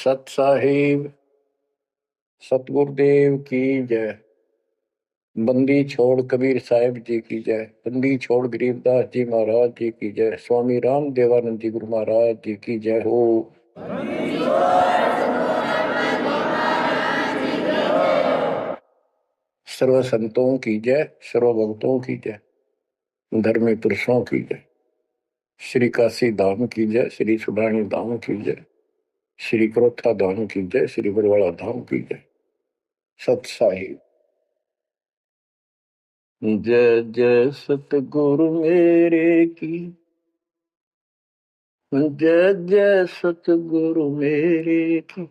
सत साहिब सतगुरुदेव की जय। बंदी छोड़ कबीर साहिब जी की जय। बंदी छोड़ गरीबदास जी महाराज जी की जय। स्वामी राम देवानंद जी गुरु महाराज जी की जय हो। सर्व संतों की जय, सर्व भक्तों की जय, धर्मी पुरुषों की जय। श्री काशी धाम की जय, श्री सुडानी धाम की जय, श्री क्रोथा धाम की जय, श्री बरवाड़ा धाम की जय। सत साहिब जय जय सतगुरु मेरे की जय जय सतगुरु मेरे की।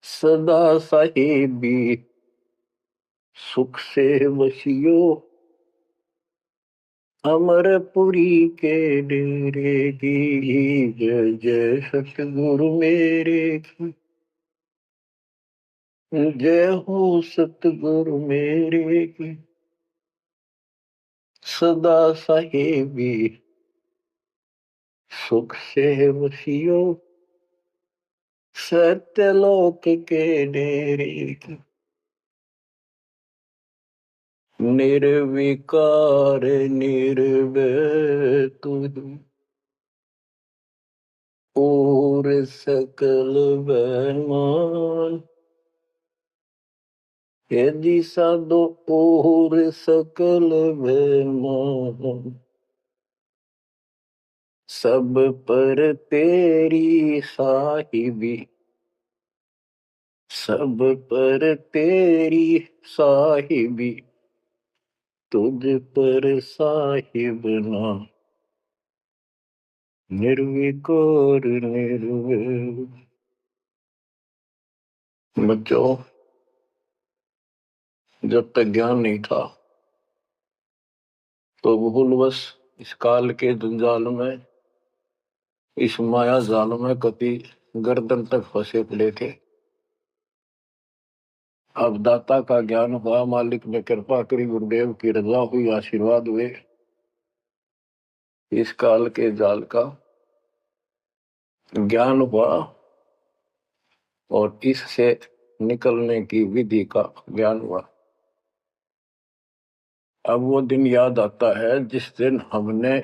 सदा साहिबी सुख से वसियो अमरपुरी के डेरे की। जय जय सतगुरु मेरे की जय हो सतगुरु मेरे की। सदा साहिबी सुख से वसियो सत्यलोक के डेरे की। निर्विकार निर्भय तुझ और सकल बेमान। यदि साधो और सकल बेमान। सब पर तेरी साहिबी, सब पर तेरी साहिबी, तुझ पर साहिब ना। निर्विकार निर्भय। बच्चों, जब तक ज्ञान नहीं था तो भूलवश इस काल के जंजाल में, इस माया जाल में कभी गर्दन तक फंसे पड़े थे। अब दाता का ज्ञान हुआ, मालिक ने कृपा करी, गुरुदेव की रजा हुई, आशीर्वाद हुए। इस काल के जाल का ज्ञान हुआ और इससे निकलने की विधि का ज्ञान हुआ। अब वो दिन याद आता है जिस दिन हमने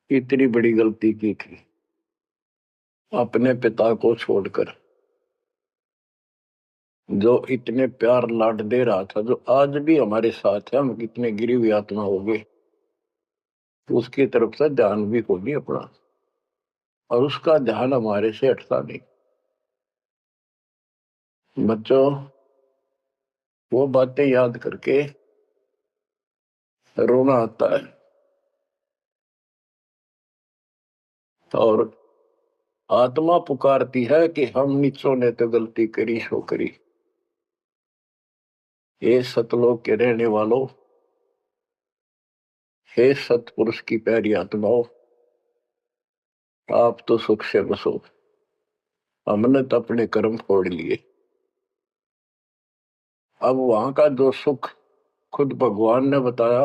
इतनी बड़ी गलती की थी, अपने पिता को छोड़कर, जो इतने प्यार लाड दे रहा था, जो आज भी हमारे साथ है। हम कितने गिरी हुई आत्मा हो गए, उसकी तरफ से ध्यान भी हो नहीं अपना, और उसका ध्यान हमारे से हटता नहीं। बच्चों, वो बातें याद करके रोना आता है। और आत्मा पुकारती है कि हम नीचों ने तो गलती करी सो करी। हे सतलोक के रहने वालों, हे सतपुरुष की प्यारी आत्माओं, आप तो सुख से बसो। हमने तो अपने कर्म फोड़ लिए। अब वहां का जो सुख खुद भगवान ने बताया,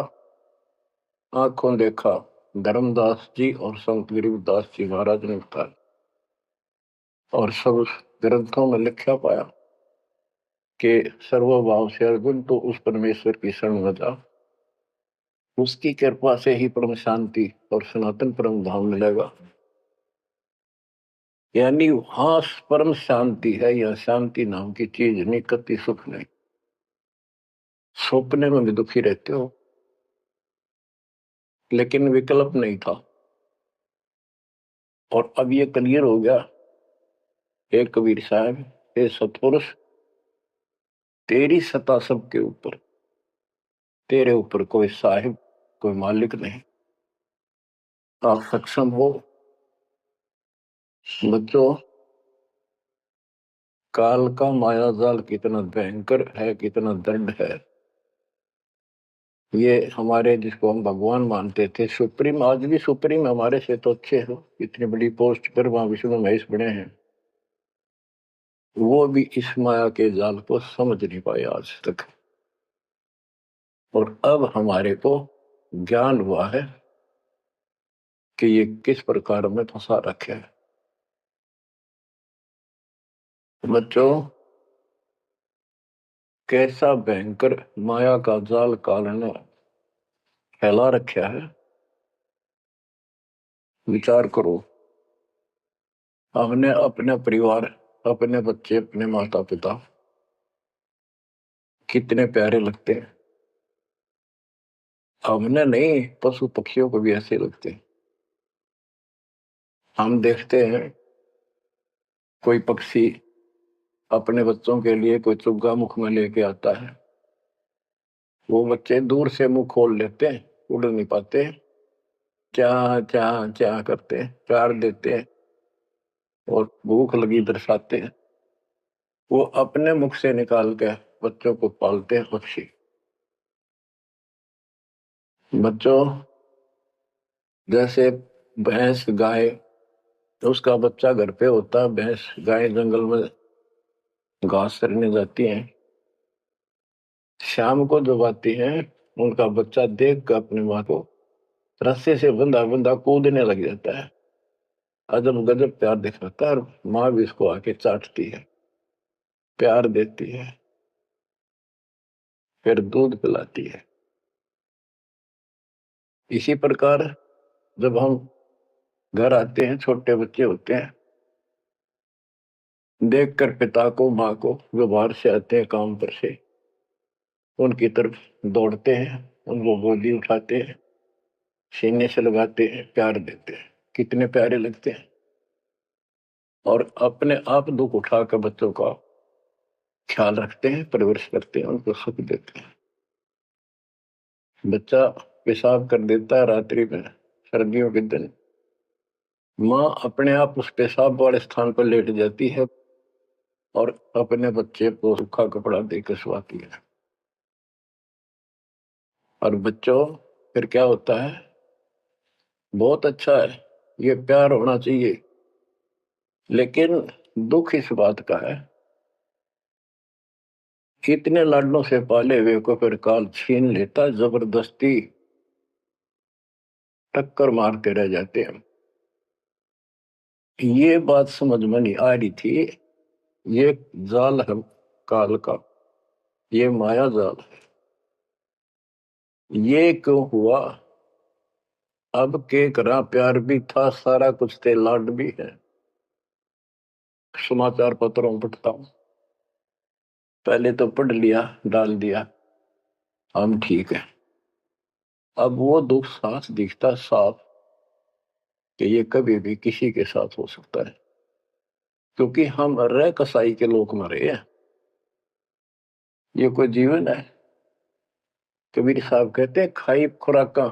आंखों देखा, धर्मदास जी और संत गरीबदास जी महाराज ने बताया, और सब ग्रंथों में लिखा पाया कि सर्वभाव से अर्जुन तो उस परमेश्वर की शरण में जा, उसकी कृपा से ही परम शांति और सनातन परम धाम मिलेगा। यानी वहां परम शांति है, या शांति नाम की चीज नहीं, कति सुख नहीं। सपने में भी दुखी रहते हो, लेकिन विकल्प नहीं था। और अब ये क्लियर हो गया। हे कबीर साहब, हे सतपुरुष, तेरी सत्ता सबके ऊपर, तेरे ऊपर कोई साहिब, कोई मालिक नहीं। आप सक्षम हो। बच्चों, काल का माया जाल कितना भयंकर है, कितना दंड है। ये हमारे, जिसको हम भगवान मानते थे, सुप्रीम, आज भी सुप्रीम हमारे से तो अच्छे हो, इतनी बड़ी पोस्ट पर वहां विष्णु महेश बने हैं, वो भी इस माया के जाल को समझ नहीं पाए आज तक। और अब हमारे को ज्ञान हुआ है कि ये किस प्रकार में फंसा रखे है। बच्चों, कैसा भयंकर माया का जाल काल ने फैला रखा है। विचार करो, हमने अपने परिवार, अपने बच्चे, अपने माता पिता कितने प्यारे लगते हैं। हमने नहीं, पशु पक्षियों को भी ऐसे लगते हैं। हम देखते हैं कोई पक्षी अपने बच्चों के लिए कोई चुग्गा मुख में लेके आता है, वो बच्चे दूर से मुंह खोल लेते हैं, उड़ नहीं पाते, क्या क्या क्या करते हैं, प्यार देते हैं और भूख लगी दर्शाते हैं। वो अपने मुख से निकाल के बच्चों को पालते हैं पक्षी। बच्चों, जैसे भैंस गाय, तो उसका बच्चा घर पे होता है, भैंस गाय जंगल में घास चरने जाती हैं, शाम को जब आती हैं उनका बच्चा देख कर अपनी माँ को रस्से से बंधा बंधा कूदने लग जाता है। अजब गजब प्यार दिखाता है और माँ भी इसको आके चाटती है, प्यार देती है, फिर दूध पिलाती है। इसी प्रकार जब हम घर आते हैं, छोटे बच्चे होते हैं, देखकर पिता को माँ को जो बाहर से आते हैं काम पर से, उनकी तरफ दौड़ते हैं, उनको गोदी उठाते हैं, सीने से लगाते हैं, प्यार देते हैं, कितने प्यारे लगते हैं। और अपने आप दुख उठाकर बच्चों का ख्याल रखते हैं, परवरिश करते हैं, उनको सुख देते हैं। बच्चा पेशाब कर देता है रात्रि में, सर्दियों के दिन, माँ अपने आप उस पेशाब वाले स्थान पर लेट जाती है और अपने बच्चे को सूखा कपड़ा देकर सुलाती है। और बच्चों, फिर क्या होता है, बहुत अच्छा है, ये प्यार होना चाहिए। लेकिन दुख इस बात का है, इतने लाडलों से पाले हुए को फिर काल छीन लेता, जबरदस्ती टक्कर मारते रह जाते हैं। ये बात समझ में नहीं आ रही थी, ये जाल है काल का, ये माया जाल है। ये क्यों हुआ? अब के करा, प्यार भी था, सारा कुछ थे, लाड भी है। समाचार पत्रों पढ़ता हूं, पहले तो पढ़ लिया, डाल दिया, हम ठीक है। अब वो दुख साफ दिखता साफ कि ये कभी भी किसी के साथ हो सकता है, क्योंकि हम रह कसाई के लोग मरे हैं। ये कोई जीवन है? कबीर साहब कहते हैं, खाई खुराका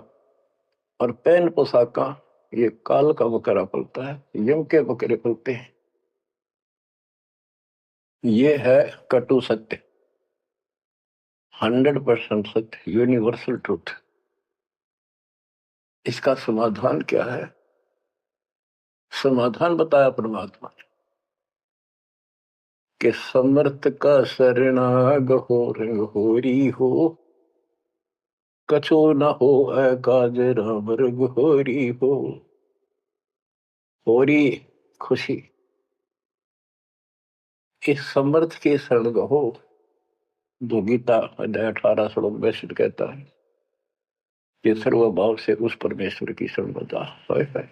और पहन पोशाका, ये काल का बकरा पलता है, यम के बकरे पलते हैं। ये है कटु सत्य, 100% सत्य, यूनिवर्सल ट्रूथ। इसका समाधान क्या है? समाधान बताया परमात्मा ने कि समर्थ का शरणाग हो रंग होरी हो, कछो न हो है काज राम रग होरी हो। होरी खुशी, इस समर्थ के शरण हो, जो गीता अध्याय 18 श्लोक 62 कहता है कि सर्वभाव से उस परमेश्वर की शरण बता है।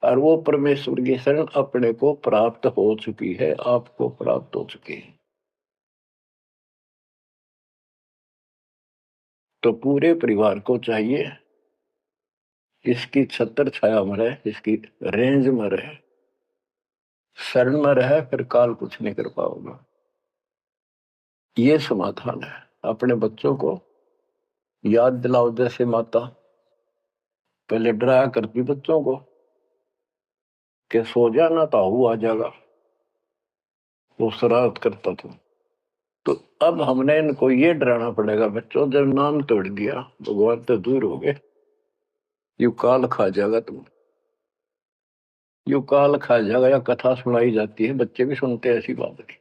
और वो परमेश्वर की शरण अपने को प्राप्त हो चुकी है, आपको प्राप्त हो चुकी है। तो पूरे परिवार को चाहिए इसकी छत्र छाया में रहे, इसकी रेंज में रहे, शरण में रहे, फिर काल कुछ नहीं कर पाओगे। ये समाधान है। अपने बच्चों को याद दिलाओ, जैसे माता पहले डराया करती बच्चों को कि सो जाना तो हूँ आ जाएगा, वो शरारत करता था। तो अब हमने इनको ये डराना पड़ेगा, बच्चों जब नाम तोड़ दिया, भगवान तो दूर हो गए, यू काल खा जाएगा तुम, यू काल खा जाएगा। या कथा सुनाई जाती है, बच्चे भी सुनते हैं, ऐसी बात नहीं,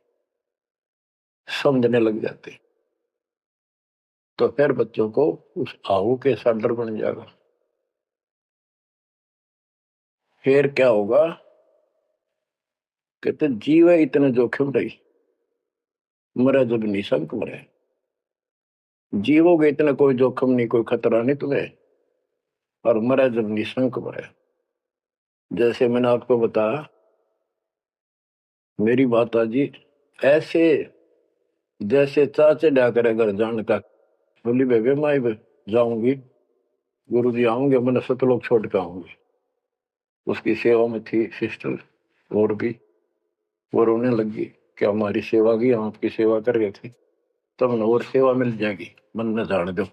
समझने लग जाते। तो फिर बच्चों को उस आहू के साथ डर बन जाएगा। फिर क्या होगा? कहते जीव है इतने जोखिम रही, मरे जब निशंक मरे। जीवोगे इतना कोई जोखिम नहीं, कोई खतरा नहीं तुम्हें, और मरे जब निशंक मरे। जैसे मैंने आपको बताया, मेरी माता जी ऐसे जैसे चाचे डा करे घर जान का, बोली बेबे मैं जाऊंगी, गुरु जी आऊंगे, मैंने सतलोक छोड़ के आऊंगी। उसकी सेवा में थी सिस्टर और भी, वो रोने लगी कि हमारी सेवा की, हम आपकी सेवा कर रहे थे, तब न और सेवा मिल जाएगी, मन में जान दो,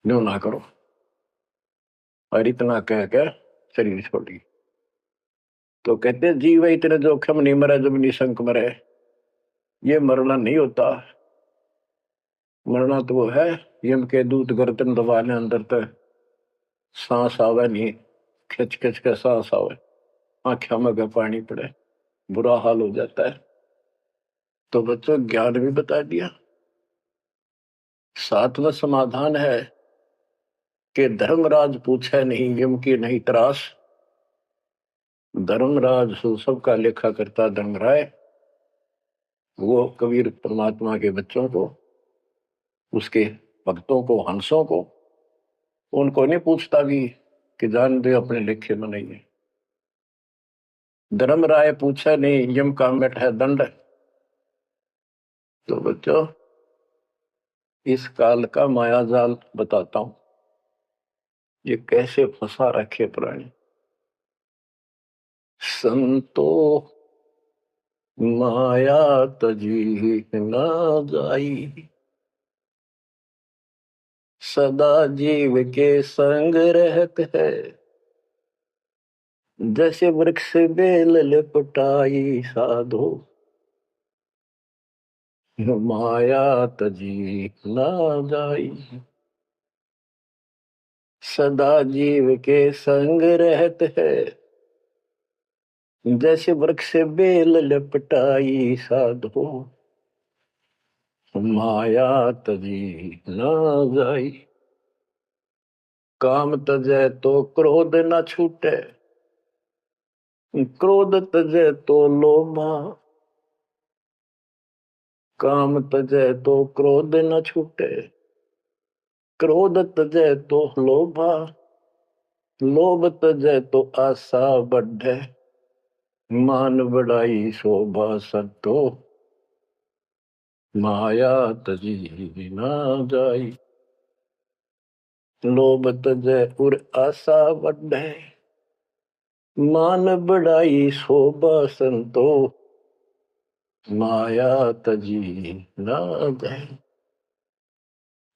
न्यू ना करो। और इतना कह कर शरीर छोड़ी। तो कहते जीव इतने जोखिम नहीं मरे जब निशंक मरे। ये मरना नहीं होता, मरना तो वो है यम के दूत गर्दन दबाने अंदर तक सांस आवे नहीं, खिंच खिंच के सांस आवे, आंखों में का पानी पड़े, बुरा हाल हो जाता है। तो बच्चों ज्ञान भी बता दिया। सातवां समाधान है कि धर्मराज पूछे नहीं यम की नहीं त्रास। धर्मराज सबका लेखा करता धर्मराय, वो कबीर परमात्मा के बच्चों को, उसके भक्तों को, हंसों को, उनको नहीं पूछता भी कि जान दे अपने लेखे में नहीं है। धर्मराय पूछा नहीं यम का मिट है दंड। तो बच्चों इस काल का माया जाल बताता हूं, ये कैसे फंसा रखे प्राणी। संतो माया तजी ना जाई, सदा जीव के संग रहत है, जैसे वृक्ष बेल लिपटाई साधो, माया तजी ना जाई। सदा जीव के संग रहत है, जैसे वृक्ष बेल लिपटाई साधो, माया तजी ना जाई। काम तजै तो क्रोध न छूटे, क्रोध तजै तो लोभा। काम तजै तो क्रोध न छूटे, क्रोध तजै तो लोभा। लोभ तजै तो आशा बढ़े, मान बढ़ाई शोभा सतो, माया तजी ना जाई। लोभ तजै उर आशा बढ़े, मान बढ़ाई शोभा संतो, माया तजी ना जाई।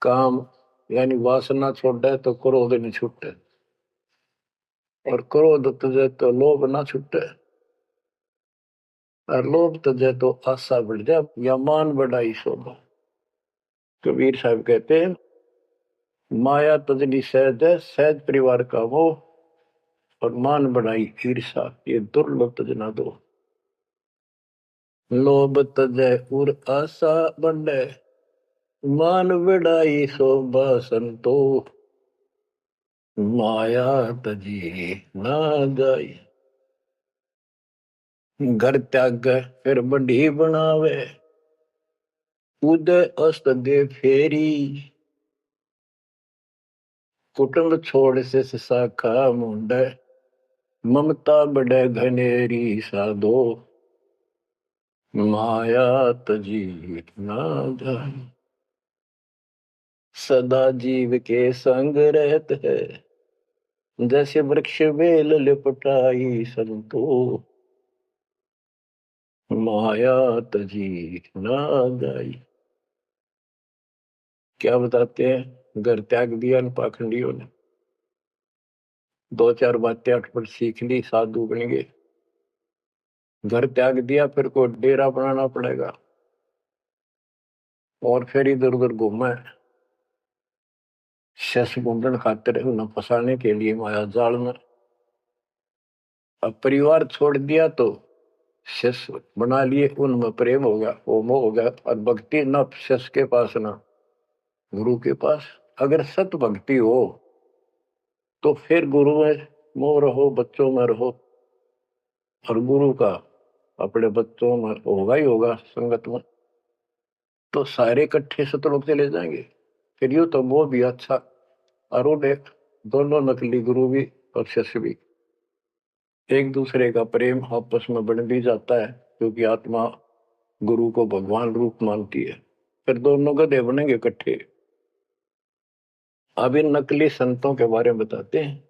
काम यानी वासना छोड़े तो क्रोध नहीं छूटे, और क्रोध तजे तो लोभ ना छूटे, और लोभ तजे तो आशा बढ़ जाए या मान बढ़ाई शोभा। कबीर साहब कहते हैं माया तजनी सहज है, सहज परिवार का वो, और मान बढ़ाई ईर्षा, ये दुर्लभ तजना दो। लोभ तजे उर आशा बढ़े, मान बढ़ाई शोभा संतो, माया तजी ना जाई। घर त्याग फिर बढ़ी बनावे, उदय अस्त दे फेरी। कुटुंब छोड़ से शाखा मुंडे, ममता बढ़े घनेरी साधो, माया तजी ना जाए। सदा जीव के संग रहत है, जैसे वृक्ष बेल लिपटाई संतो, माया तजी ना जाई। क्या बताते हैं, घर त्याग दिया इन पाखंडियों ने, दो चार बातें अटपट सीख ली, साधु बन गए। घर त्याग दिया, फिर को डेरा बनाना पड़ेगा, और फिर इधर उधर घूमे, शस गुंडन खातिर उन्हें फंसाने के लिए माया जाल में। अब परिवार छोड़ दिया तो शिष्य बना लिए, उनमें प्रेम हो गया, वो मोह हो गया, और भक्ति न शिष्य के पास ना गुरु के पास। अगर सत भक्ति हो तो फिर गुरु में मोह रहो, बच्चों में रहो, और गुरु का अपने बच्चों में होगा ही होगा संगत में, तो सारे इकट्ठे सतलोक चले जाएंगे। फिर यूं तो वो भी अच्छा, और वो देख दोनों नकली गुरु भी और शिष्य भी एक दूसरे का प्रेम आपस में बढ़ भी जाता है, क्योंकि आत्मा गुरु को भगवान रूप मानती है। फिर दोनों गधे बनेंगे इकट्ठे। अब इन नकली संतों के बारे में बताते हैं।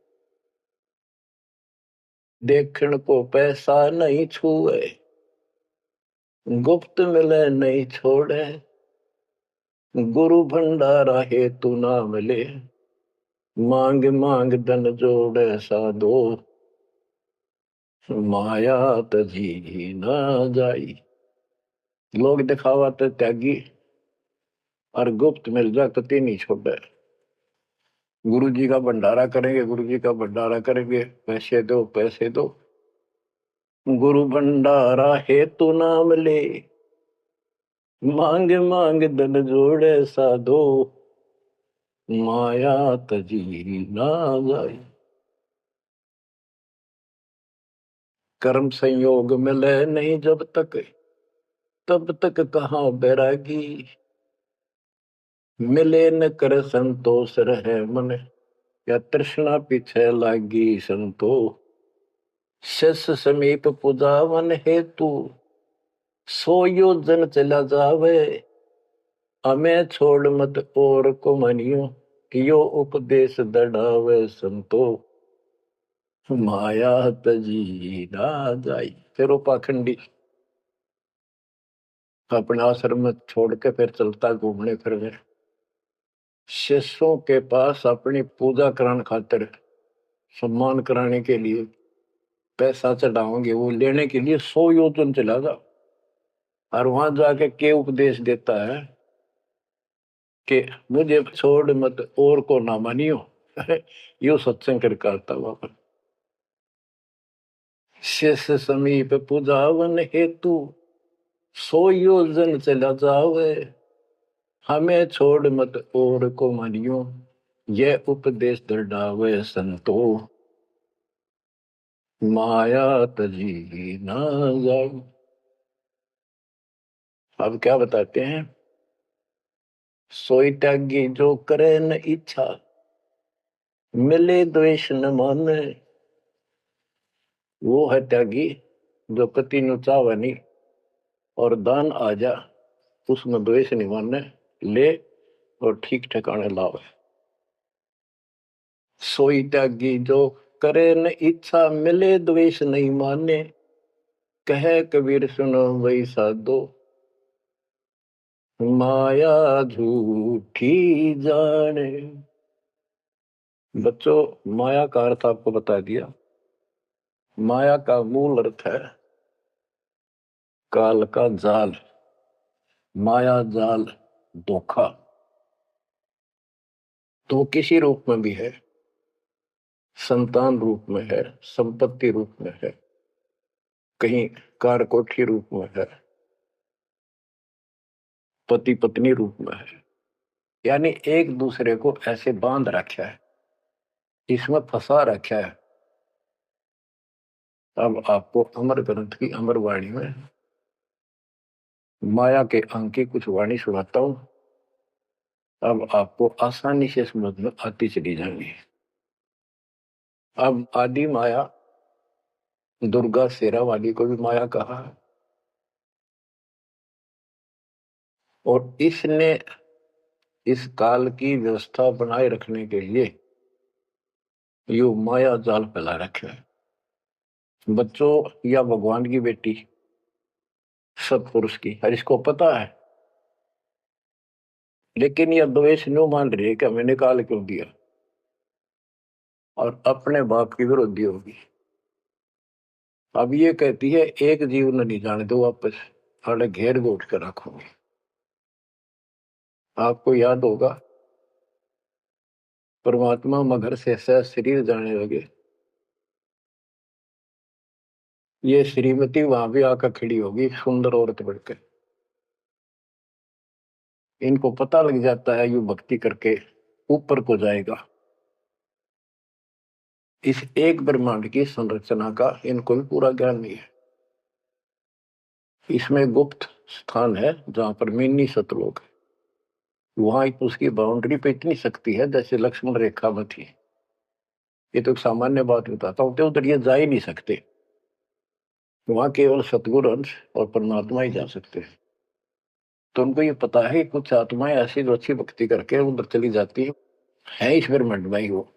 देखण को पैसा नहीं छुए, गुप्त मिले नहीं छोड़े, गुरु भंडारा है तू ना मिले, मांग मांग धन जोड़े साधो, माया तजी ना जाई। लोग दिखावा तो त्यागी, और गुप्त मिल जा कति नहीं छोड़े। गुरु जी का भंडारा करेंगे, गुरु जी का भंडारा करेंगे, पैसे दो पैसे दो, गुरु भंडारा है तू नाम ले, मांग मांग धन जोड़े साधो, माया तजी ना जाई। कर्म संयोग मिले नहीं जब तक, तब तक कहाँ बैरागी, मिले न कर संतोष रहे मन, या तृष्णा पीछे लागी संतो, शिष समीप पुजावन हेतु, सो योजन चला जावे, हमें छोड़ मत और को मनियो, यो उपदेश दड़ावे संतो, माया तजी ना जाई। फिर वो पाखंडी अपने आश्रम में छोड़ के फिर चलता घूमने फिरने, शिष्यों के पास अपनी पूजा कराने खातिर, सम्मान कराने के लिए पैसा चढ़ाओगे, वो लेने के लिए 100 योजन चला जा। और वहां जाके के उपदेश देता है कि मुझे छोड़ मत और को ना मानियो। यो सत्संग कर करता वापस, शिष्य समीप पूजावन हेतु, 100 योजन चला जावे, हमें छोड़ मत और को मानियो, यह उपदेश दृढ़ावे संतो, माया तजी ना जाए। अब क्या बताते हैं, सोई त्यागी जो करे न इच्छा, मिले द्वेष न माने। वो है त्यागी जो कति नु चावे नहीं, और दान आ जा उसमें द्वेष नहीं माने, ले और ठीक ठिकाने लावे। सोई त्यागी जो करे न इच्छा, मिले द्वेष नहीं माने, कहे कबीर सुनो वही साधो, माया झूठी जाने। बच्चों, माया का अर्थ आपको बता दिया। माया का मूल अर्थ है काल का जाल, माया जाल, धोखा। तो किसी रूप में भी है, संतान रूप में है, संपत्ति रूप में है, कहीं कार कोठी रूप में है, पति पत्नी रूप में है, यानी एक दूसरे को ऐसे बांध रखा है, इसमें फंसा रखा है। अब आपको अमर ग्रंथ की अमर वाणी में माया के अंक की कुछ वाणी सुनाता हूं। अब आपको आसानी से समझ में आती चली जाएंगी। अब आदि माया, दुर्गा शेरा वाली को भी माया कहा है, और इसने इस काल की व्यवस्था बनाए रखने के लिए यो माया जाल फैला रखे है। बच्चों, या भगवान की बेटी सतपुरुष की, हर इसको पता है, लेकिन यह द्वेष न्यू मान रही है कि हमें निकाल क्यों दिया, और अपने बाप की विरोधी होगी। अब ये कहती है एक जीव न नहीं जाने दो वापस, अरे घेर घोट कर रखोगे। आपको याद होगा परमात्मा मगर से सह शरीर जाने लगे, ये श्रीमती वहां भी आकर खड़ी होगी सुंदर औरत बढ़कर। इनको पता लग जाता है यू भक्ति करके ऊपर को जाएगा। इस एक ब्रह्मांड की संरचना का इनको भी पूरा ज्ञान नहीं है। इसमें गुप्त स्थान है जहां पर मिनी सतलोक है। वहां उसकी बाउंड्री पे इतनी शक्ति है जैसे लक्ष्मण रेखा में थी। ये तो सामान्य बात बताता हूँ, तो उधर ये जा ही नहीं सकते। वहां केवल सतगुरु अंश और परमात्मा ही जा सकते हैं। तो उनको ये पता है कि कुछ आत्माएं ऐसी जो अच्छी भक्ति करके उधर चली जाती है ईश्वर मंड में ही वो।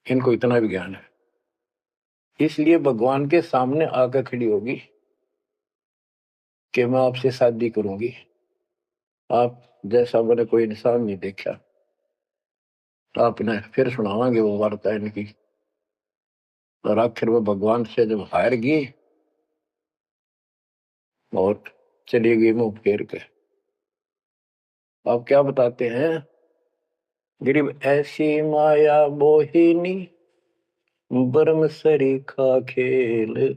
इनको इतना भी ज्ञान है, इसलिए भगवान के सामने आकर खड़ी होगी कि मैं आपसे शादी करूंगी। आप जैसा मैंने कोई इंसान नहीं देखा। तो आपने फिर सुनावांगे वो वार्ता इनकी। और आखिर में भगवान से जब हार गई और चली गई मुंह फेर के। आप क्या बताते हैं? गरीब ऐसी माया मोहिनी बरम सरीखा खेल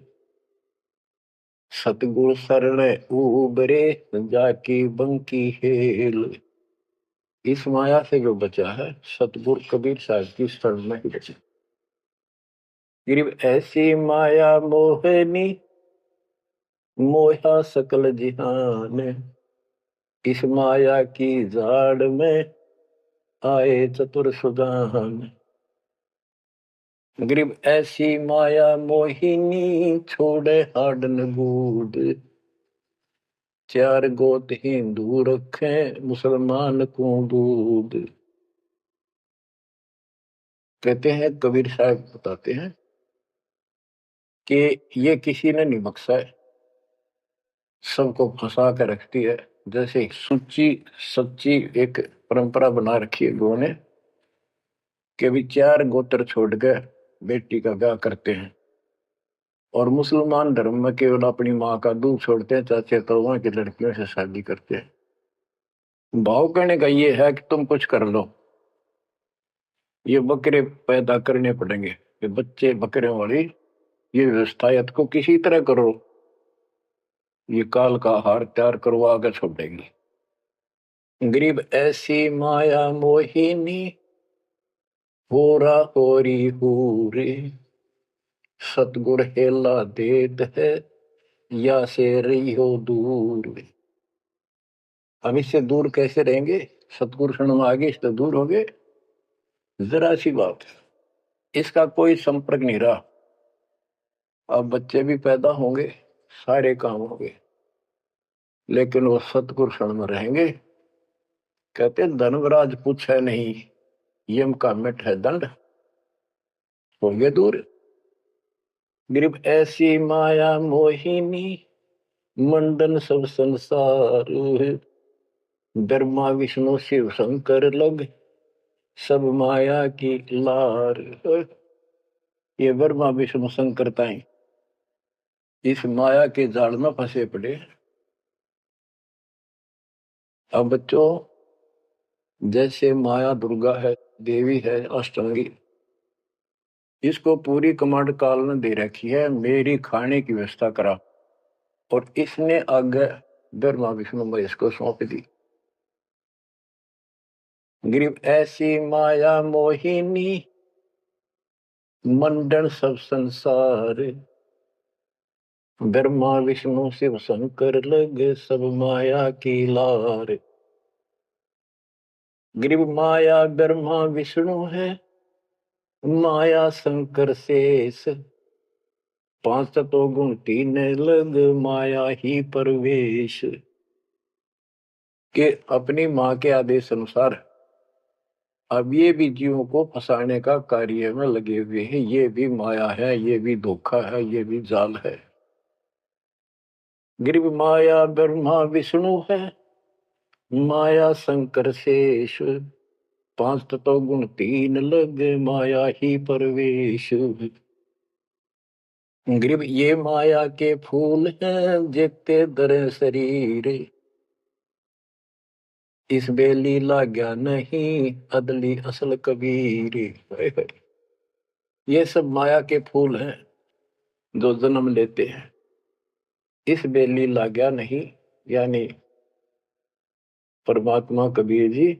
सतगुरु शरण उबरे जाकी बंकी हेल। इस माया से जो बचा है सतगुरु कबीर साहब की शरण में ही बचा। गरीब ऐसी माया मोहिनी मोहा सकल जिहान इस माया की जाड़ में आए चतुर सुजान। गरीब ऐसी माया मोहिनी छोड़े हाडन बूद चार गोत हिंदू रखे मुसलमान को दूध। कहते हैं कबीर साहब बताते हैं कि ये किसी ने नहीं बख्शा है, सबको फंसा कर रखती है। जैसे सुच्ची सच्ची एक परंपरा बना रखी है लोगों ने कि भी चार गोत्र छोड़ कर बेटी का ब्याह करते हैं। और मुसलमान धर्म में केवल अपनी माँ का दूध छोड़ते हैं, चाचे तो की लड़कियों से शादी करते हैं। भाव कहने का ये है कि तुम कुछ कर लो, ये बकरे पैदा करने पड़ेंगे, ये बच्चे बकरे वाली ये व्यवस्था या तो किसी तरह करो, ये काल का हार तैयार करो आगे छोड़ देंगे। गरीब ऐसी माया मोहिनी होरा होरी हूरे सतगुर हेला देत है या से रही हो दूर। हम इससे दूर कैसे रहेंगे? सतगुरु शरण में आगे इससे दूर हो गए? जरा सी बात, इसका कोई संपर्क नहीं रहा। अब बच्चे भी पैदा होंगे, सारे काम होंगे, लेकिन वो सतगुरु शरण में रहेंगे। कहते धर्मराज पूछे नहीं यम का मिट है दंड होंगे दूर। गरीब ऐसी माया मोहिनी मंडन सब संसार ब्रह्मा विष्णु शिव शंकर लग सब माया की लार। ये ब्रह्मा विष्णु शंकर ताई इस माया के जाल में फंसे पड़े। अब बच्चों, जैसे माया दुर्गा है, देवी है, अष्टांगी, इसको पूरी कमांड काल ने दे रखी है मेरी खाने की व्यवस्था करा। और इसने आगे ब्रह्मा विष्णु महेश को सौंप दी। गरीब ऐसी माया मोहिनी मंडन सब संसार ब्रह्मा विष्णु शिव शंकर लगे सब माया की लार। गरीब माया ब्रह्मा विष्णु है माया शंकर शेष पांच तो गुण तीन लग माया ही परवेश। के अपनी माँ के आदेश अनुसार अब ये भी जीवों को फंसाने का कार्य में लगे हुए हैं। ये भी माया है, ये भी धोखा है, ये भी जाल है। गरीब माया ब्रह्मा विष्णु है माया शंकर शेष पांच तत्व गुण तीन लग माया ही परवेश। गरीब ये माया के फूल हैं जेते दर शरीर इस बेली लाग्या नहीं अदली असल कबीर। ये सब माया के फूल हैं जो जन्म लेते हैं, इस बेली लाग्या नहीं यानी परमात्मा कबीर जी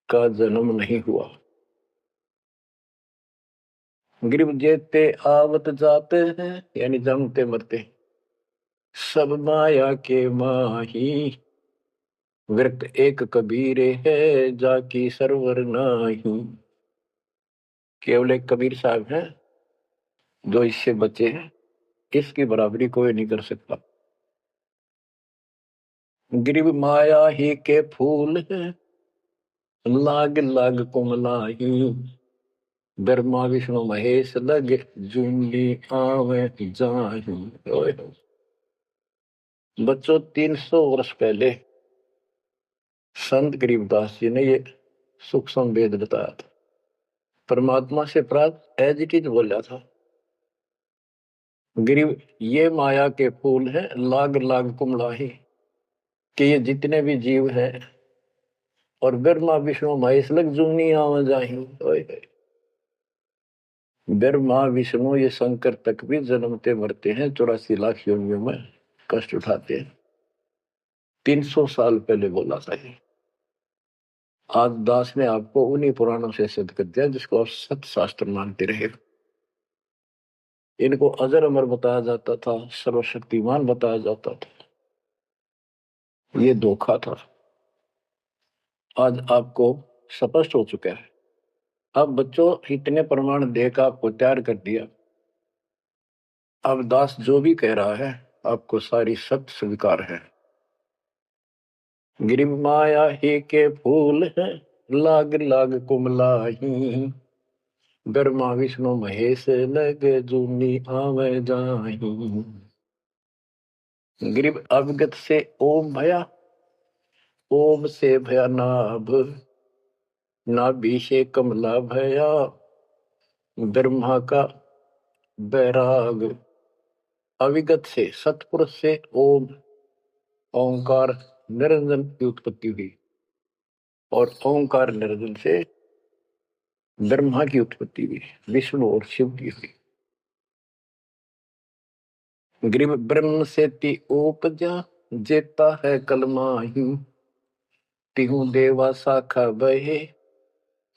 का जन्म नहीं हुआ। गरीब जेते आवत जाते हैं यानी जन्मते मरते सब माया के माही, व्यक्त एक कबीर है, जाकी सरवर नाही। केवल एक कबीर साहब हैं जो इससे बचे हैं, इसकी बराबरी कोई नहीं कर सकता। गिरिव माया ही के फूल है, लाग लाग कुमलाही। ब्रह्मा विष्णु महेश लग, जूनी आवे जाही। ओए होए। बच्चों, 300 वर्ष पहले संत गरीबदास जी ने ये सूक्ष्म वेद बताया था, परमात्मा से प्राप्त एज इट इज बोला था। गिरिव ये माया के फूल हैं, लाग लाग कुमलाही, कि ये जितने भी जीव हैं, और ब्रह्मा विष्णु महेश लग जूनी आवा जाही। ओए होए। ब्रह्मा विष्णु ये शंकर तक भी जन्मते मरते हैं, 84 लाख योनियों में कष्ट उठाते हैं। 300 साल पहले बोला था ये। आज दास ने आपको उन्हीं पुराणों से सिद्ध कर दिया जिसको आप सत्य शास्त्र मानते रहे। इनको अजर अमर बताया जाता था, सर्वशक्तिमान बताया जाता था। ये धोखा था। आज आपको स्पष्ट हो चुका है। अब बच्चों, इतने प्रमाण देकर आपको तैयार कर दिया। अब दास जो भी कह रहा है आपको सारी सत्य स्वीकार है। गिरिव माया ही के फूल है, लाग लाग कुमलाही। ब्रह्मा विष्णु महेश लग, जूनी आवे जाही। गिरिव अवगत से ओम भया, ओम से भया नाभ, नाभि से कमला भया, ब्रह्मा का बैराग। अविगत से सतपुरुष से ओम, ओंकार निरंजन की उत्पत्ति हुई, और ओंकार निरंजन से ब्रह्मा की उत्पत्ति हुई, विष्णु और शिव की हुई। ग्रीव ब्रह्म से ति उपजा, जेता है कलमाही। तिहु देवा शाखा बहे,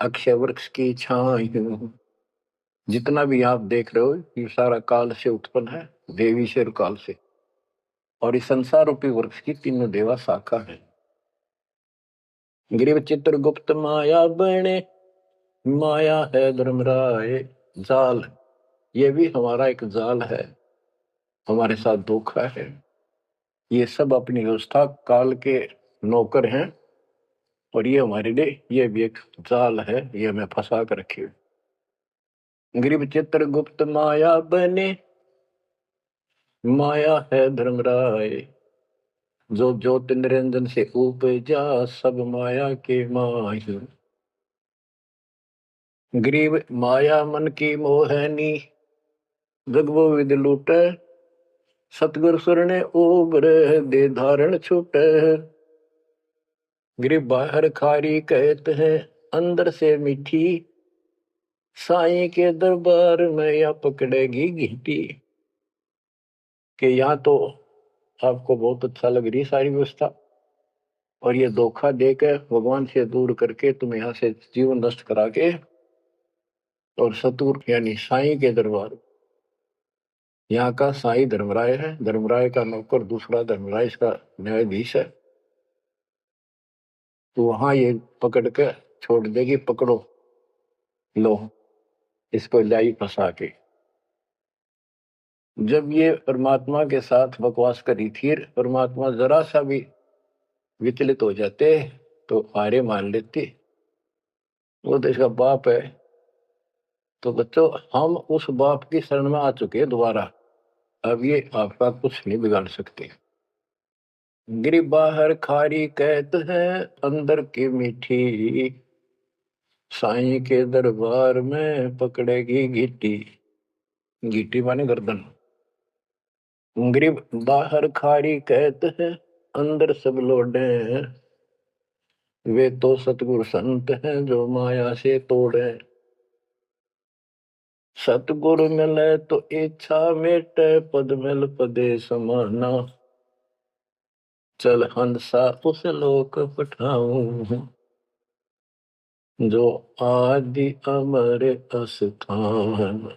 अक्षय वृक्ष की छाई। जितना भी आप देख रहे हो ये सारा काल से उत्पन्न है, देवी से और काल से। और इस संसार रूपी वृक्ष की तीनों देवा शाखा है। ग्रीव चित्रगुप्त माया बने, माया है धर्मराय। जाल, ये भी हमारा एक जाल है, हमारे साथ धोखा है। ये सब अपनी व्यवस्था काल के नौकर हैं, और ये हमारे लिए ये भी एक जाल है, ये हमें फंसा कर रखे। ग्रीव चित्रगुप्त माया बने, माया है धर्मराय। जो ज्योति निरंजन से उपजा, सब माया के माही। ग्रीव माया मन की मोहनी, जगवो विद लूट। सतगुर सुरने उबर, दे धारण छूट। ग्रीव बाहर खारी कहत है, अंदर से मीठी। साईं के दरबार में या पकड़ेगी घीटी। कि यहाँ तो आपको बहुत अच्छा लग रही सारी व्यवस्था, और ये धोखा देकर भगवान से दूर करके तुम यहाँ से जीवन नष्ट करा के, और सतगुरु यानी साईं के दरबार। यहाँ का साईं धर्मराय है, धर्मराय का नौकर दूसरा धर्मराय इसका न्यायाधीश है। तो वहां ये पकड़ के छोड़ देगी, पकड़ो लो इसको लाई फंसा के। जब ये परमात्मा के साथ बकवास करी थी, परमात्मा जरा सा भी विचलित हो जाते तो हारे मान लेते। वो तो इसका बाप है। तो बच्चों, हम उस बाप की शरण में आ चुके हैं दोबारा। अब ये आपका कुछ नहीं बिगाड़ सकते। गिरी बाहर खारी कहत है, अंदर की मीठी। साईं के दरबार में पकड़ेगी घीटी। घीटी माने गर्दन। ग्रीब बाहर खारी कहत है, अंदर सब लोडे। वे तो सतगुरु संत हैं, जो माया से तोड़े। सतगुरु मिले तो इच्छा मेटे, पद मिल पदे समाना। चल हंसा उस लोक पठाऊं, जो आदि अमर अस्थान।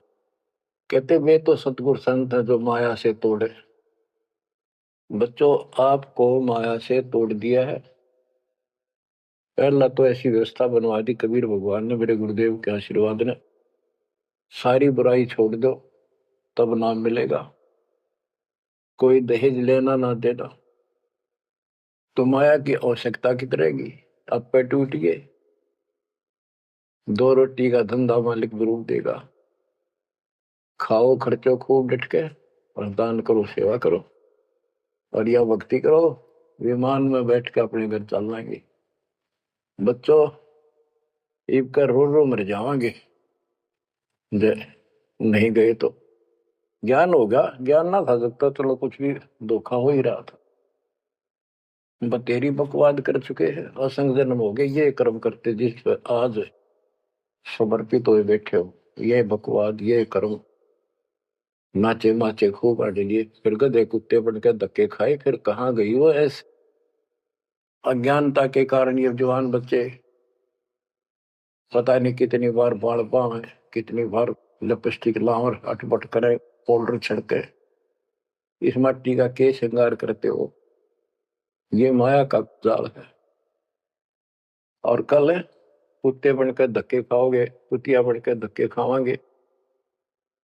कहते वे तो सतगुरु संत हैं जो माया से तोड़े। बच्चों, आपको माया से तोड़ दिया है। पहला तो ऐसी व्यवस्था बनवा दी कबीर भगवान ने, मेरे गुरुदेव के आशीर्वाद ने। सारी बुराई छोड़ दो, तब नाम मिलेगा। कोई दहेज लेना ना देना, तो माया की आवश्यकता कित रहेगी। अब पे टूट गए, दो रोटी का धंधा मालिक जरूर देगा। खाओ खर्चो खूब डट के, और दान करो, सेवा करो, और यह भक्ति करो, विमान में बैठ के अपने घर चल जाएंगे। बच्चों, इब कर रो रो मर जावांगे नहीं गए तो। ज्ञान होगा, ज्ञान ना था सकता, चलो कुछ भी धोखा हो ही रहा था। बतेरी बकवाद कर चुके हैं, असंग जन्म हो गए, ये कर्म करते जिस पर आज समर्पित हुए बैठे हो। ये बकवाद, ये कर्म, नाचे माचे खूब आटे लिए, फिर गधे कुत्ते बन के धक्के खाए, फिर कहाँ गई वो ऐसे अज्ञानता के कारण। ये जवान बच्चे पता नहीं कितनी बार बाल पावे, कितनी बार लिपस्टिक लावर अटपट करे, पाउडर छिड़के, इस मट्टी का के श्रृंगार करते हो। ये माया का जाल है। और कल कुत्ते बनकर धक्के खाओगे, कुतिया बनकर धक्के खावांगे,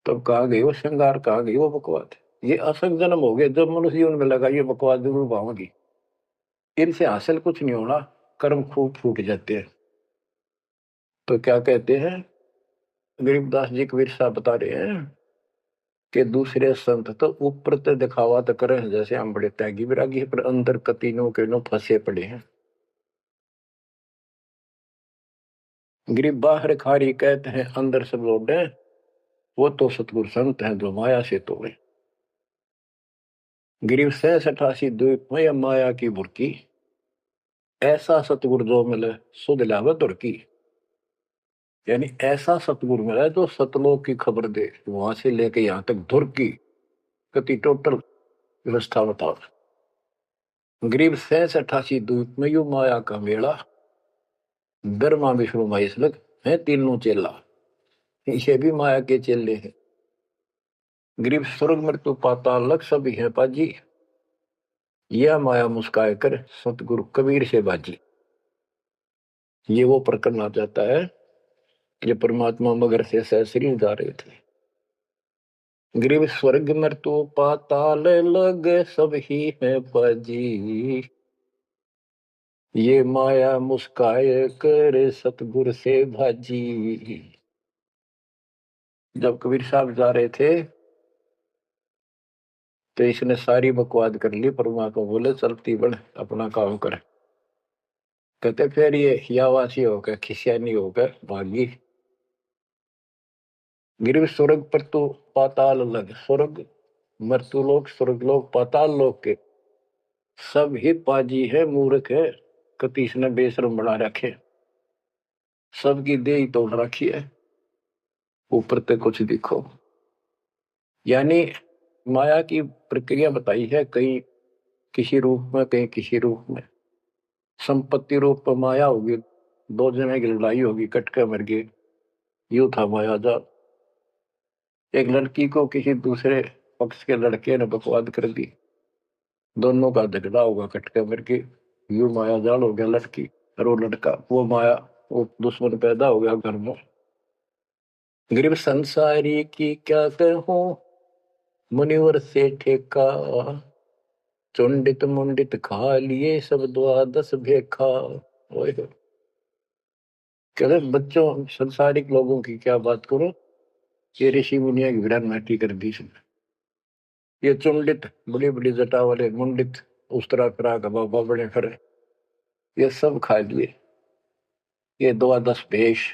तब कहा गई वो श्रृंगार, कहा गई वो बकवाद। ये असंग जन्म हो गए, जब मनुष्य जीवन में लगा ये बकवाद जरूर पाओगी। इनसे हासिल कुछ नहीं होना, कर्म खूब फूट जाते हैं। तो क्या कहते हैं गरीबदास जी कबीर साहब बता रहे हैं कि दूसरे संत तो ऊपर तो दिखावा तो करें जैसे हम बड़े त्यागी विरागी है, पर अंदर कतीनों के नो फंसे पड़े हैं। गरीब बाहर खारी कहते हैं, अंदर सब लौटे, वो तो सतगुरु संत हैं जो माया से तोड़े। गरीब 87 द्वीप में माया की बुरकी, ऐसा सतगुरु जो मिले सुध लावे दुर्की। यानी ऐसा सतगुरु मिला जो सतलोक की खबर दे, वहां से लेके यहां तक धुर की कति टोटल व्यवस्था बताओ। गरीब 87 द्वीप में यू माया का मेला, ब्रह्मा विष्णु महेश लग है तीनों चेला, ये भी माया के चेले हैं। गरीब स्वर्ग मृत्यु पाताल लग सभी है पाजी, यह माया मुस्काए कर सतगुरु कबीर से बाजी। ये वो प्रकरण आ जाता है, ये परमात्मा मगर से सहसरी जा रहे थे। गरीब स्वर्ग मृत्यु पाताल लग सब ही है पाजी, ये माया मुस्काए कर सतगुरु से भाजी। जब कबीर साहब जा रहे थे तो इसने सारी बकवाद कर ली। परमात्मा बोले चलती बन, अपना काम कर। कहते फिर ये हियावासी होकर खिसियानी होकर भागी। गिर स्वर्ग पर तो पाताल लग, स्वर्ग मृत्यु लोक, स्वर्ग लोक, पाताल लोक के सब ही पाजी है, मूर्ख है, कतीस ने बेशरम बना रखे, सबकी देह तोड़ रखी है, ऊपर तक कुछ दिखो। यानी माया की प्रक्रिया बताई है, कहीं किसी रूप में, कहीं किसी रूप में। संपत्ति रूप में माया होगी, दो जने की लड़ाई होगी, कट के मर गए, यू था माया जाल। एक लड़की को किसी दूसरे पक्ष के लड़के ने बकवाद कर दी, दोनों का झगड़ा होगा, कट के मर गए, यू माया जाल हो गया लड़की। और वो लड़का, वो माया, वो दुश्मन पैदा हो गया घर में। गरीब संसारी की क्या कहूं, मुनिवर से ठेका, चुंडित मुंडित खा लिए सब द्वादश भेखा। कहते बच्चों, संसारिक लोगों की क्या बात करो, ये ऋषि मुनिया की विरान माटी कर दी इसने। ये चुंडित बड़ी बड़ी जटा वाले, मुंडित उस तरह फिरा का बाबा बड़े खड़े, ये सब खा लिए। ये द्वादश भेष,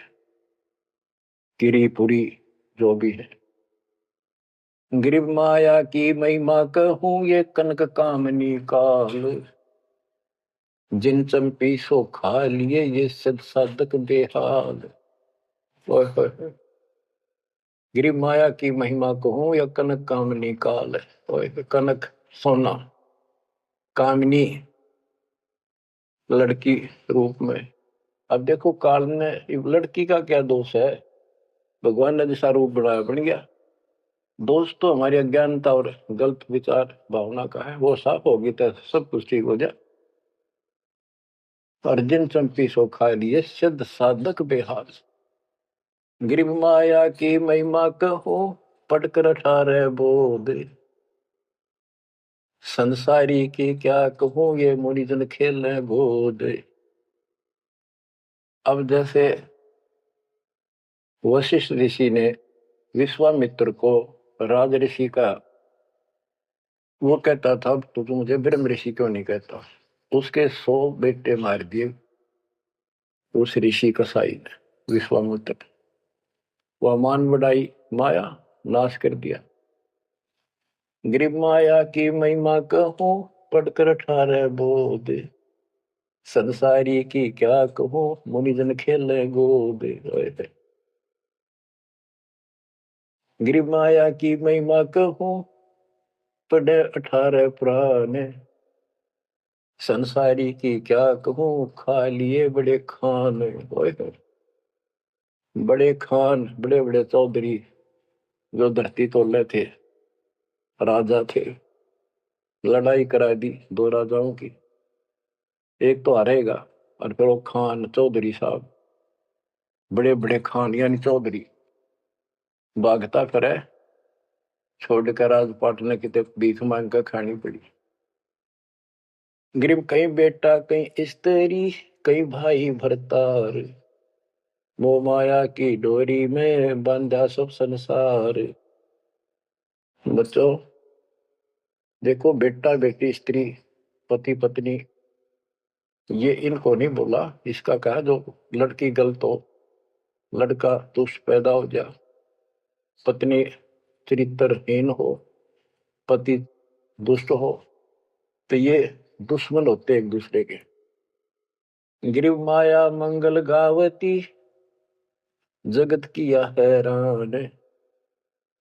गिरी पुरी, जो भी है। गिरिव माया की महिमा कहूं, ये कनक कामनी काल, जिन चंपी सो खा लिए ये सद साधक बेहाल। गिरिव माया की महिमा कहूं, या कनक कामनी काल। कनक सोना, कामिनी लड़की रूप में। अब देखो काल ने, लड़की का क्या दोष है, भगवान ने जैसा रूप बनाया बन गया। दोस्तों हमारी अज्ञानता और गलत विचार भावना का है, वो साफ होगी तो सब कुछ ठीक हो जाए। अर्जुन चंपी सो खा लिए सिद्ध साधक बेहाल। गिरिव माया की महिमा कहो पढ़कर अठारह बोध। संसारी की क्या कहूँ ये मुनिजन खेल गोद। अब जैसे वशिष्ठ ऋषि ने विश्वामित्र को राज ऋषि का, वो कहता था तो तू मुझे ब्रह्म ऋषि क्यों नहीं कहता। उसके 100 बेटे मार दिए उस ऋषि कसाई ने, विश्वामित्र। वह मान बढ़ाई माया, नाश कर दिया। गिरिव माया की महिमा कहूँ पढ़कर अठारह बोध। संसारी की क्या कहूँ मुनिजन खेल गोद। गिरिव माया की महिमा कहूँ पढ़े 18 पुराण। संसारी की क्या कहूँ खा लिए बड़े खान। बड़े खान, बड़े बड़े चौधरी जो धरती तोले थे, राजा थे, लड़ाई करा दी दो राजाओं की। एक तो हारेगा और फिर वो खान चौधरी साहब, बड़े बड़े खान यानी चौधरी, भागता करे छोड़कर राजपाट ने कितने भीख मांग कर खानी पड़ी। गिरिव कहीं बेटा कहीं स्त्री कहीं भाई भरतार। मोह माया की डोरी में बांधा सब संसार। बच्चों देखो, बेटा बेटी स्त्री पति पत्नी, ये इनको नहीं बोला। इसका कहा जो लड़की गलत हो, लड़का दुष्ट पैदा हो जा, पत्नी चरित्रहीन हो, पति दुष्ट हो, तो ये दुश्मन होते एक दूसरे के। गिरिव माया मंगल गावती जगत किया हैरान।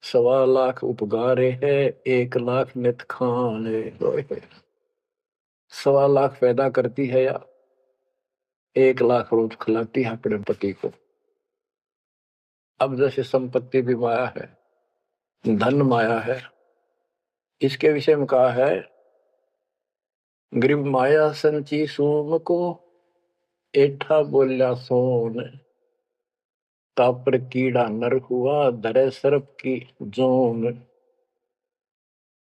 1.25 लाख उपगारे है 1 लाख नित खान। 1.25 लाख पैदा करती है या 1 लाख रोज खिलाती है अपने पति को। अब जैसे संपत्ति भी माया है, धन माया है, इसके विषय में कहा है गिरिव माया संची सोम को एठा बोल्या सोन। तापर कीड़ा नर हुआ धरे सर्प की जोन।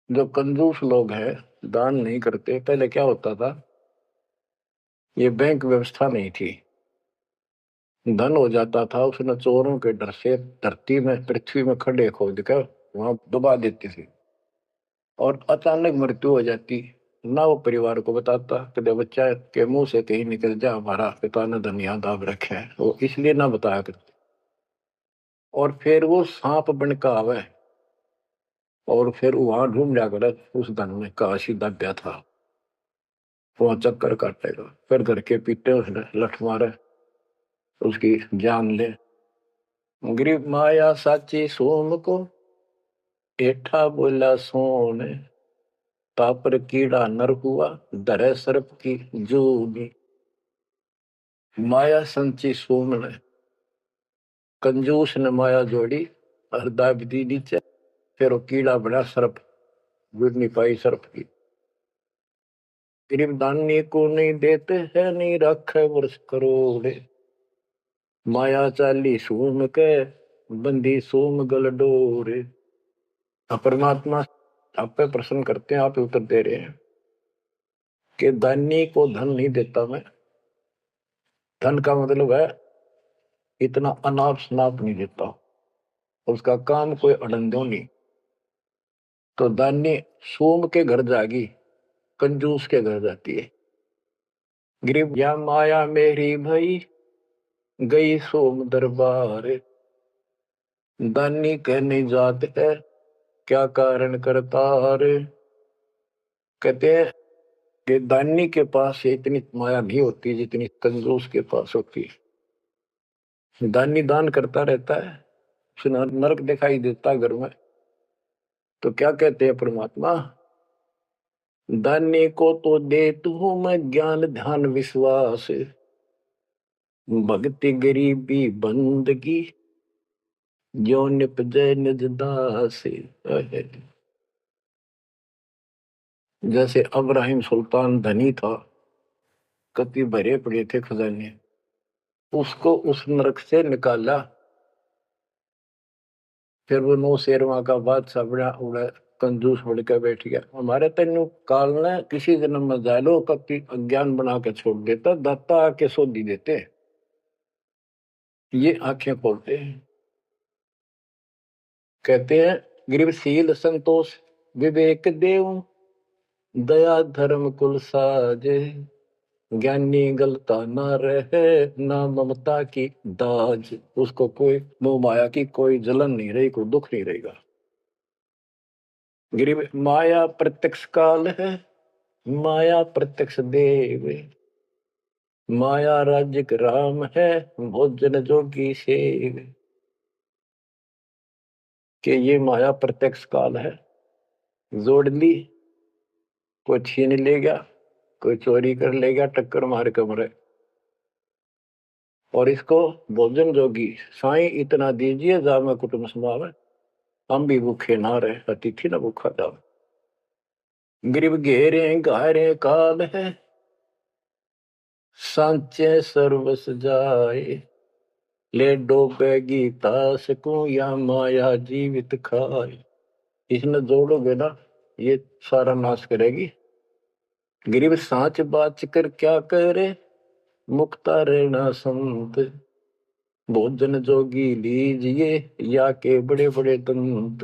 जो कंजूस लोग हैं, दान नहीं करते, पहले क्या होता था, ये बैंक व्यवस्था नहीं थी, धन हो जाता था उसने चोरों के डर से धरती में पृथ्वी में खड्डे खोद कर वहां दबा देती थी और अचानक मृत्यु हो जाती। ना वो परिवार को बताता, कदे बच्चा के मुंह से कहीं निकल जा हमारा पिता ने धन याद दाब रखे है, वो इसलिए ना बताया करते। और फिर वो सांप बन का आवे और फिर वहां ढूंढ लिया करे उस धन में काशी दब्या था, वहां चक्कर काटेगा, फिर घर के पीटे उसने लठ मारे उसकी जान ले। गिरिव माया साची सोम को एठा बोला सोन। तापर कीड़ा नर हुआ धरे सर्प की जूनी। माया संची सोम ने, कंजूस ने माया जोड़ी और दाब दी नीचे, फिर वो कीड़ा बना सर्प, गिर नहीं पाई सर्प की। गरीब दानी को नहीं देते है नहीं रखे वर्ष करोड़े। माया चाली सोम के बंदी सोम गल डोरे। परमात्मा आप पे प्रश्न करते हैं, आप उत्तर दे रहे हैं कि दानी को धन नहीं देता मैं। धन का मतलब है इतना अनाप शनाप नहीं देता, उसका काम कोई अड़ंदो नहीं। तो दानी सोम के घर जागी, कंजूस के घर जाती है। गरीब या माया मेरी भई गई सोम दरबार। दानी कहने जात है क्या कारण करतार। कहते हैं कि दानी के पास इतनी माया नहीं होती जितनी कंजूस के पास होती है। दानी दान करता रहता है, उसे नरक दिखाई देता घर में। तो क्या कहते हैं परमात्मा, दानी को तो दे तू मैं ज्ञान ध्यान विश्वास। भक्ति गरीबी बंदगी जो निपजे निज दासी। जैसे अब्राहिम सुल्तान धनी था, कति भरे पड़े थे खजाने, उसको उस नरक से निकाला, फिर वो 9 शेरवा का बादशाह बड़ा उड़ा कंजूस बन के बैठ गया। हमारे तेन काल ने किसी जन्म में जालो कति अज्ञान बना के छोड़ देता, दाता आके सोधी देते, ये आंखें खोलते हैं। कहते हैं गृहशील संतोष विवेक देव, दया धर्म कुल साजे, ज्ञानी गलता ना रहे, ना ममता की दाज। उसको कोई मोह माया की कोई जलन नहीं रही, कोई दुख नहीं रहेगा। गरीब माया प्रत्यक्ष काल है, माया प्रत्यक्ष देव, माया राज्य राम है, भोजन जोगी सेव। कि ये माया प्रत्यक्ष काल है, जोड़ ली, कोई छीन ले गया, कोई चोरी कर ले गया, टक्कर मार के मरे। और इसको भोजन जोगी साईं इतना दीजिए जामे कुटुंब समावे, हम भी भूखे ना रहे, अतिथि न भूखा जावे। गरीब घेरे घारे काल है, सांचे सर्वस जाए, ले डोबेगी तास को या माया जीवित खाए। इसने जोड़ोगे ना, ये सारा नाश करेगी। गरीब सांच बाच कर क्या करे, मुक्ता रहना संत, भोजन जोगी लीजिए या के बड़े बड़े दंत।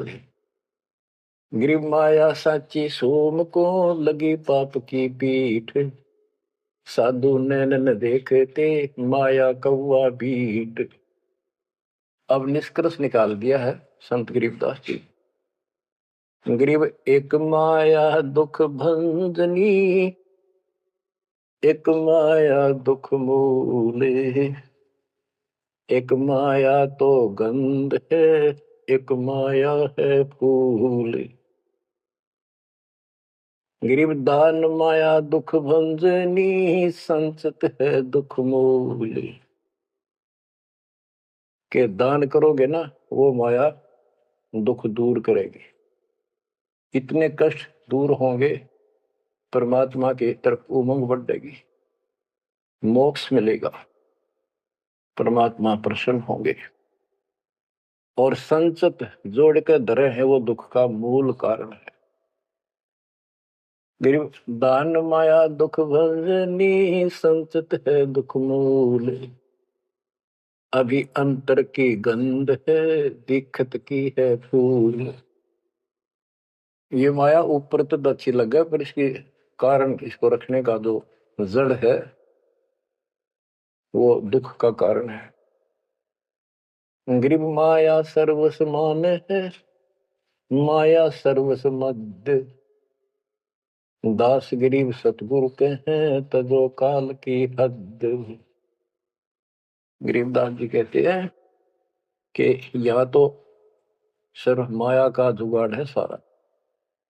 गरीब माया साची सोम को लगी पाप की पीठ, साधु नैन न देखते माया कौआ बीट। अब निष्कर्ष निकाल दिया है संत गरीबदास जी। गरीब एक माया दुख भंजनी, एक माया दुख मूले, एक माया तो गंध है, एक माया है फूल। गरीब दान माया दुख भंजनी, संचत है दुख मूल। के दान करोगे ना, वो माया दुख दूर करेगी, इतने कष्ट दूर होंगे, परमात्मा की तरफ उमंग बढ़ेगी, मोक्ष मिलेगा, परमात्मा प्रसन्न होंगे। और संचत जोड़ के धरे हैं वो दुख का मूल कारण है। गरीब दान माया दुख भंजनी, संचत है दुख मूल। अभी अंतर की गंध है, दिखत की है फूल। ये माया ऊपर तो अच्छी लगे, पर इसकी कारण, इसको रखने का जो जड़ है, वो दुख का कारण है। गरीब माया सर्वस मान है, माया सर्वस मध्य, दास गरीब सतगुरु के हैं, तजो काल की हद। गरीबदास जी कहते हैं कि या तो सिर्फ माया का जुगाड़ है सारा,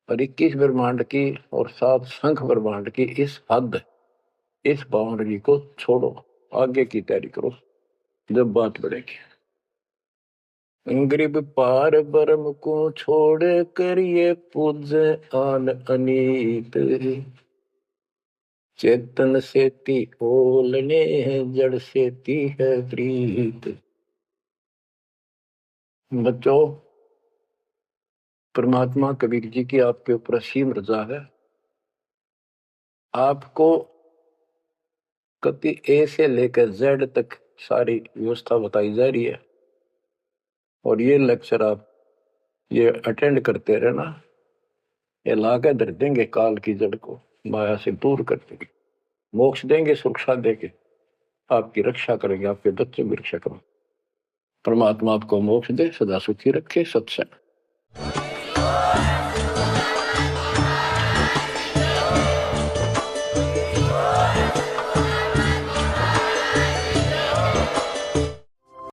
और 21 ब्रह्मांड की और 7 शंख ब्रह्मांड की इस हद, इस बाउंड्री को छोड़ो, आगे की तैयारी करो, जब बात बढ़ेगी। गरीब पार ब्रह्म को छोड़ कर ये पूजे आन अनीत, चेतन सेती ओलने जड़ सेती है प्रीत। बच्चों, परमात्मा कबीर जी की आपके ऊपर असीम रजा है। आपको कति ए से लेकर जेड तक सारी व्यवस्था बताई जा रही है, और ये लेक्चर आप ये अटेंड करते रहना, ये लाके धर देंगे काल की जड़ को, माया से दूर कर देंगे, मोक्ष देंगे, सुरक्षा देंगे, आपकी रक्षा करेंगे, आपके बच्चों की रक्षा करेंगे। परमात्मा आपको मोक्ष दे, सदा सुखी रखे। सत्संग।